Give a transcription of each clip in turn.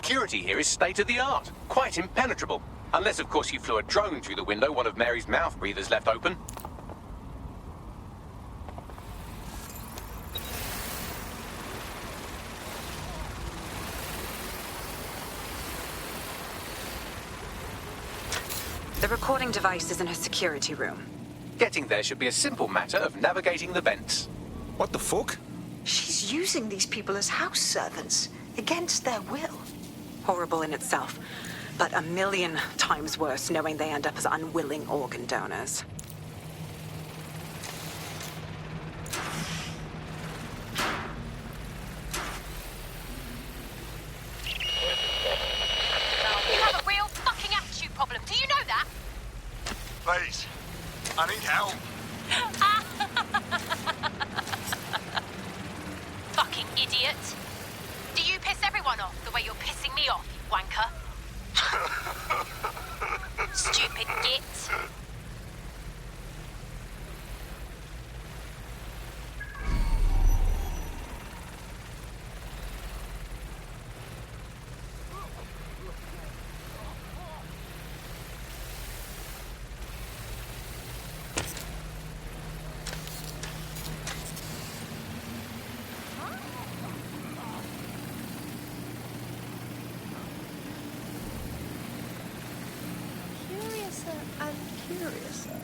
security here is state-of-the-art. Quite impenetrable. Unless, of course, you flew a drone through the window one of Mary's mouth breathers left open. The recording device is in her security room. Getting there should be a simple matter of navigating the vents. What the fuck? She's using these people as house servants, against their will. Horrible in itself, but a million times worse knowing they end up as unwilling organ donors. You have a real fucking attitude problem. Do you know that? Please, I need help. Fucking idiot. Do you piss everyone off the way you're pissing me off, you wanker? Stupid git. Curiouser and curiouser.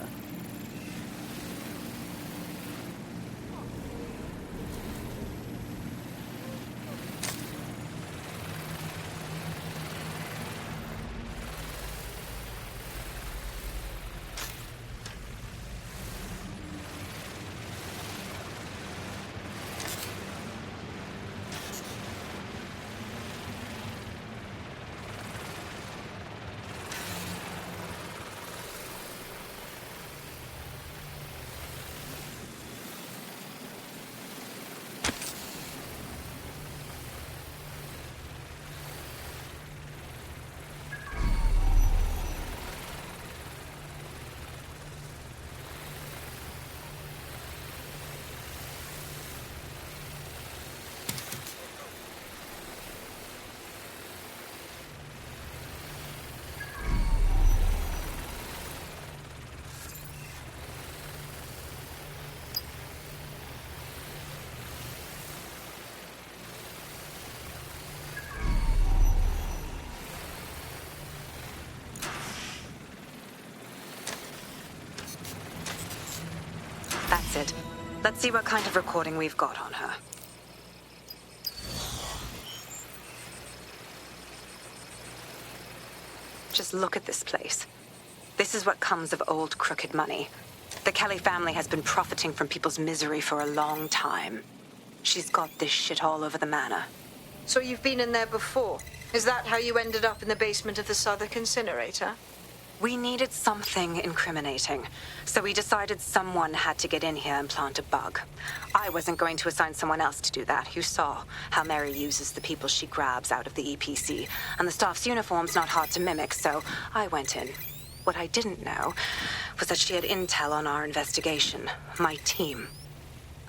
That's it. Let's see what kind of recording we've got on her. Just look at this place. This is what comes of old crooked money. The Kelly family has been profiting from people's misery for a long time. She's got this shit all over the manor. So you've been in there before? Is that how you ended up in the basement of the Southwark incinerator? We needed something incriminating, so we decided someone had to get in here and plant a bug. I wasn't going to assign someone else to do that. You saw how Mary uses the people she grabs out of the EPC, and the staff's uniform's not hard to mimic, so I went in. What I didn't know was that she had intel on our investigation, my team.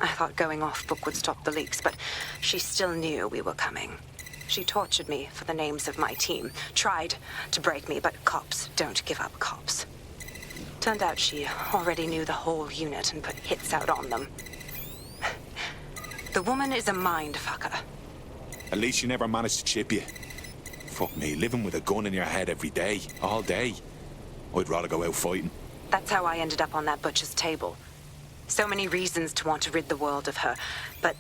I thought going off book would stop the leaks, but she still knew we were coming. She tortured me for the names of my team, tried to break me, but cops don't give up cops. Turned out she already knew the whole unit and put hits out on them. The woman is a mind fucker. At least she never managed to chip you. Fuck me, living with a gun in your head every day, all day. I'd rather go out fighting. That's how I ended up on that butcher's table. So many reasons to want to rid the world of her, but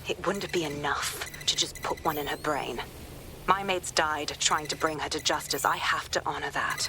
it wouldn't be enough to just put one in her brain. My mates died trying to bring her to justice. I have to honor that.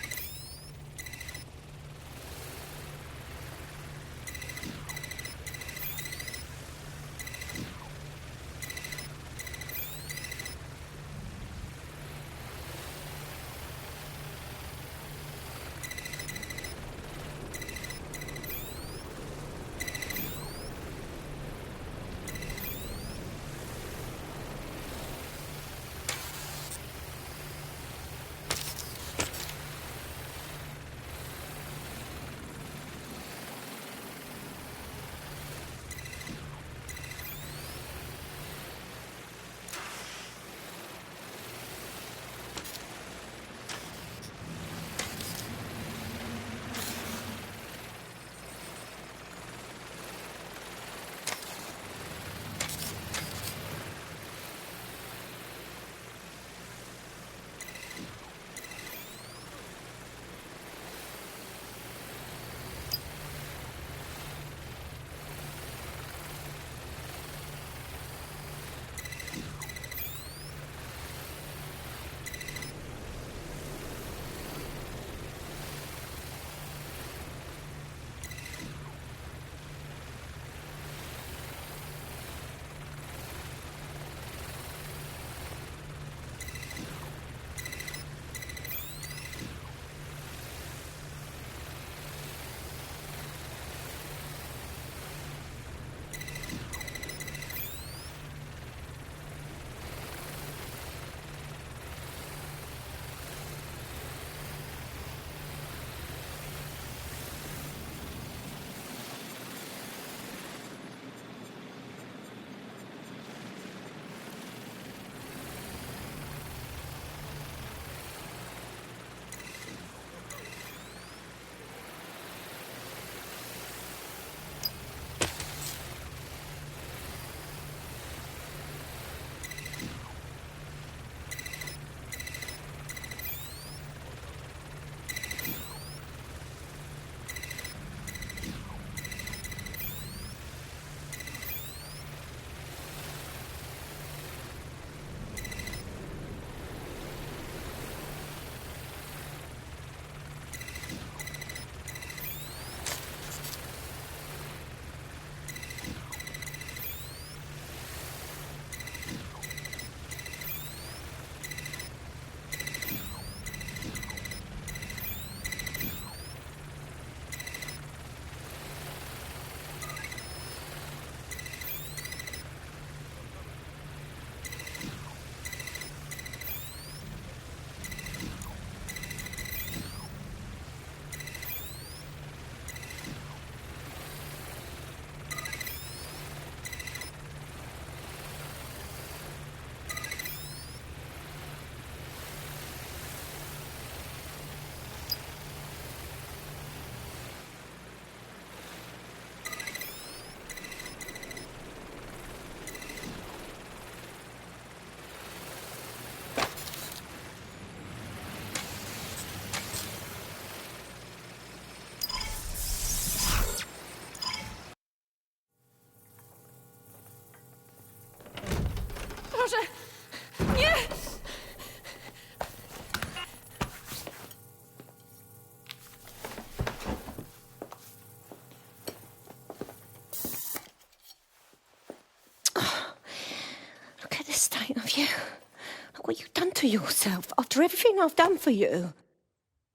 to yourself after everything I've done for you?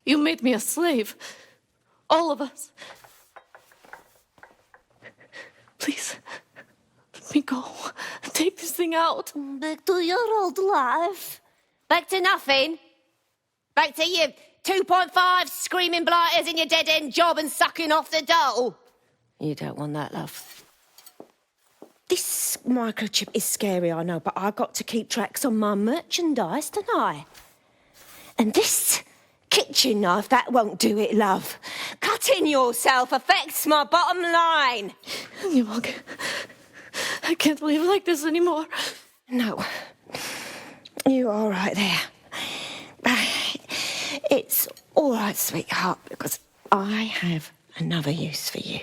You made me a slave. All of us. Please, let me go. Take this thing out. Back to your old life. Back to nothing. Back to you 2.5 screaming blighters in your dead-end job and sucking off the dough. You don't want that, love. This microchip is scary, I know, but I got to keep tracks on my merchandise, don't I? And this kitchen knife, that won't do it, love. Cutting yourself affects my bottom line. You won't. I can't live like this anymore. No. You're all right there. It's all right, sweetheart, because I have another use for you.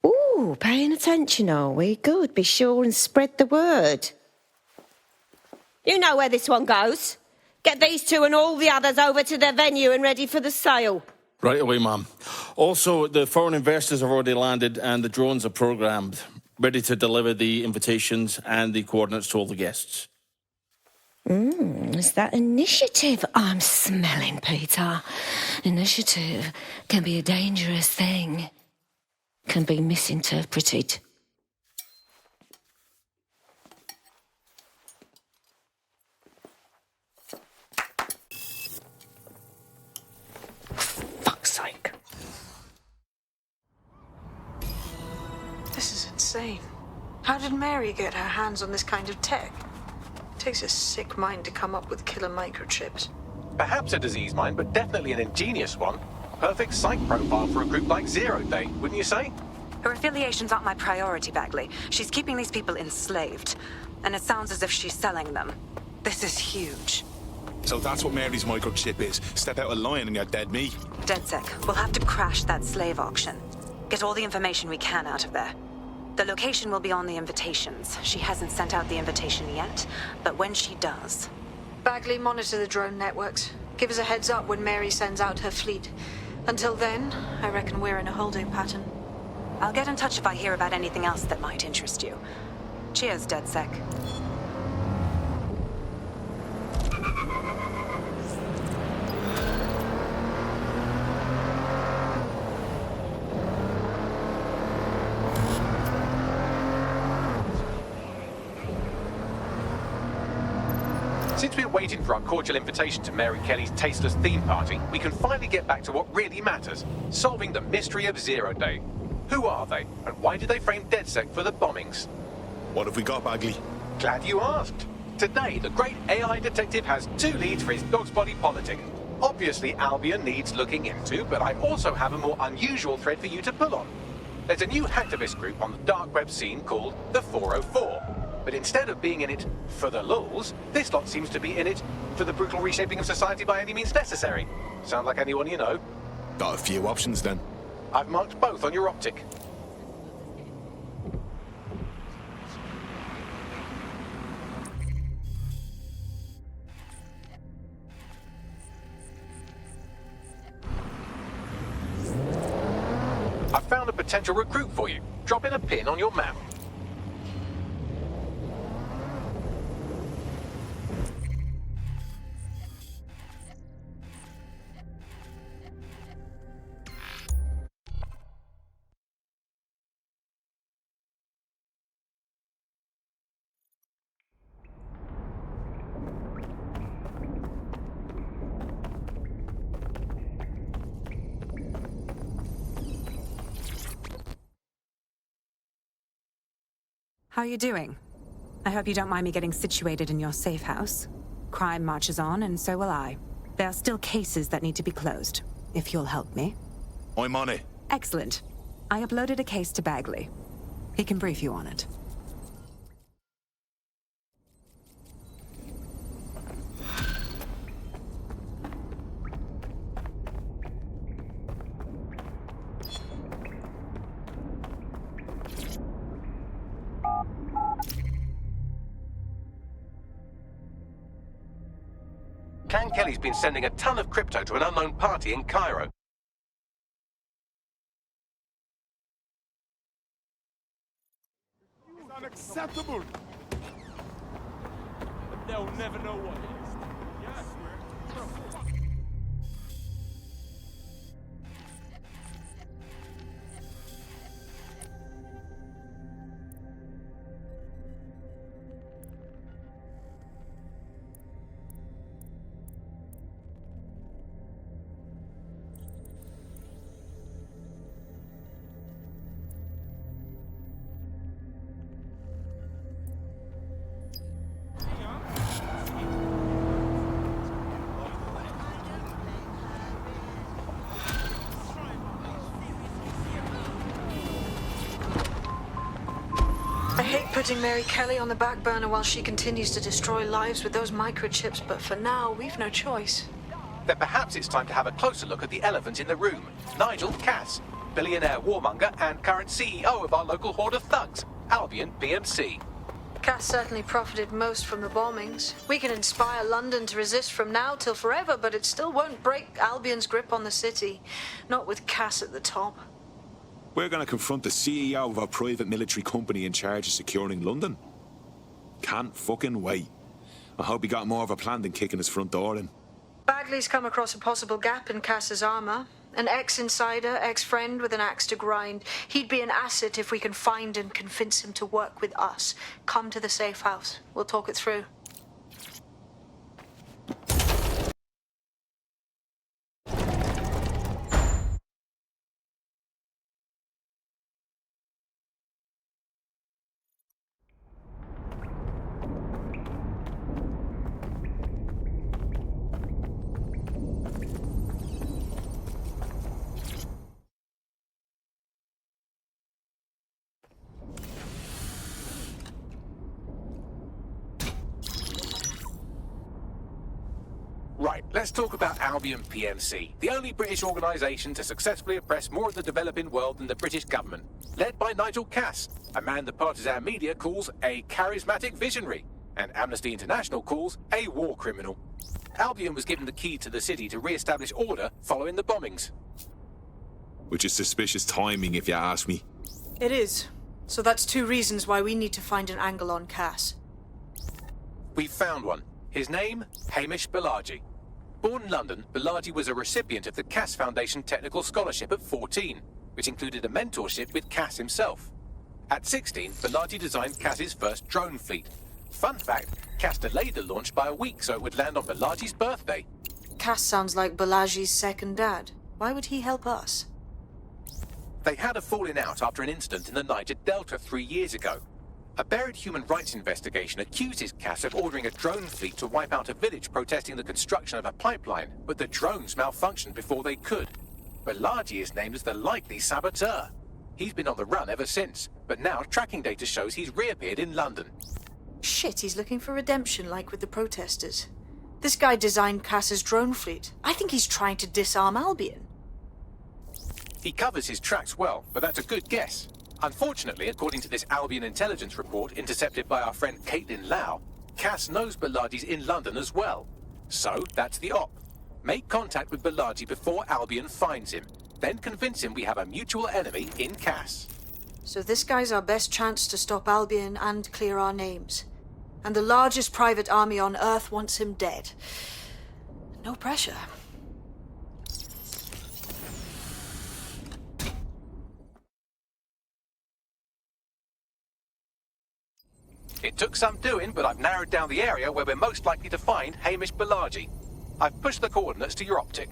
Ooh, paying attention, are we? Good. Be sure and spread the word. You know where this one goes. Get these two and all the others over to their venue and ready for the sale. Right away, ma'am. Also, the foreign investors have already landed and the drones are programmed, ready to deliver the invitations and the coordinates to all the guests. It's that initiative I'm smelling, Peter. Initiative can be a dangerous thing. Can be misinterpreted. Fuck's sake. This is insane. How did Mary get her hands on this kind of tech? Takes a sick mind to come up with killer microchips. Perhaps a disease mind, but definitely an ingenious one. Perfect psych profile for a group like Zero Day, wouldn't you say? Her affiliations aren't my priority, Bagley. She's keeping these people enslaved. And it sounds as if she's selling them. This is huge. So that's what Mary's microchip is. Step out of line and you're dead meat. DedSec, we'll have to crash that slave auction. Get all the information we can out of there. The location will be on the invitations. She hasn't sent out the invitation yet, but when she does... Bagley, monitor the drone networks. Give us a heads up when Mary sends out her fleet. Until then, I reckon we're in a holding pattern. I'll get in touch if I hear about anything else that might interest you. Cheers, DedSec. Since we're waiting for our cordial invitation to Mary Kelly's tasteless theme party, we can finally get back to what really matters, solving the mystery of Zero Day. Who are they, and why did they frame DedSec for the bombings? What have we got, Bagley? Glad you asked. Today, the great AI detective has 2 leads for his dog's body politic. Obviously, Albion needs looking into, but I also have a more unusual thread for you to pull on. There's a new hacktivist group on the dark web scene called the 404. But instead of being in it for the lulz, this lot seems to be in it for the brutal reshaping of society by any means necessary. Sound like anyone you know? Got a few options then. I've marked both on your optic. I've found a potential recruit for you. Drop in a pin on your map. How are you doing? I hope you don't mind me getting situated in your safe house. Crime marches on, and so will I. There are still cases that need to be closed, if you'll help me. I'm on it. Excellent. I uploaded a case to Bagley. He can brief you on it. Shan Kelly's been sending a ton of crypto to an unknown party in Cairo. It's unacceptable! They'll never know what it is. Yes, I hate putting Mary Kelly on the back burner while she continues to destroy lives with those microchips, but for now, we've no choice. Then perhaps it's time to have a closer look at the elephant in the room, Nigel Cass, billionaire warmonger and current CEO of our local horde of thugs, Albion PMC. Cass certainly profited most from the bombings. We can inspire London to resist from now till forever, but it still won't break Albion's grip on the city. Not with Cass at the top. We're going to confront the CEO of our private military company in charge of securing London. Can't fucking wait. I hope he got more of a plan than kicking his front door in. Bagley's come across a possible gap in Cass's armor. An ex-insider, ex-friend with an axe to grind. He'd be an asset if we can find and convince him to work with us. Come to the safe house. We'll talk it through. Right, let's talk about Albion PMC, the only British organisation to successfully oppress more of the developing world than the British government, led by Nigel Cass, a man the partisan media calls a charismatic visionary, and Amnesty International calls a war criminal. Albion was given the key to the city to re-establish order following the bombings. Which is suspicious timing, if you ask me. It is. So that's two reasons why we need to find an angle on Cass. We've found one. His name, Hamish Balaji. Born in London, Balaji was a recipient of the Cass Foundation Technical Scholarship at 14, which included a mentorship with Cass himself. At 16, Balaji designed Cass's first drone fleet. Fun fact, Cass delayed the launch by a week so it would land on Balaji's birthday. Cass sounds like Balaji's second dad. Why would he help us? They had a falling out after an incident in the Niger Delta 3 years ago. A buried human rights investigation accuses Cass of ordering a drone fleet to wipe out a village protesting the construction of a pipeline, but the drones malfunctioned before they could. Balaji is named as the likely saboteur. He's been on the run ever since, but now tracking data shows he's reappeared in London. Shit, he's looking for redemption like with the protesters. This guy designed Cass's drone fleet. I think he's trying to disarm Albion. He covers his tracks well, but that's a good guess. Unfortunately, according to this Albion intelligence report intercepted by our friend Caitlin Lau, Cass knows Balaji's in London as well. So, that's the op. Make contact with Balaji before Albion finds him. Then convince him we have a mutual enemy in Cass. So this guy's our best chance to stop Albion and clear our names. And the largest private army on Earth wants him dead. No pressure. It took some doing, but I've narrowed down the area where we're most likely to find Hamish Balaji. I've pushed the coordinates to your optic.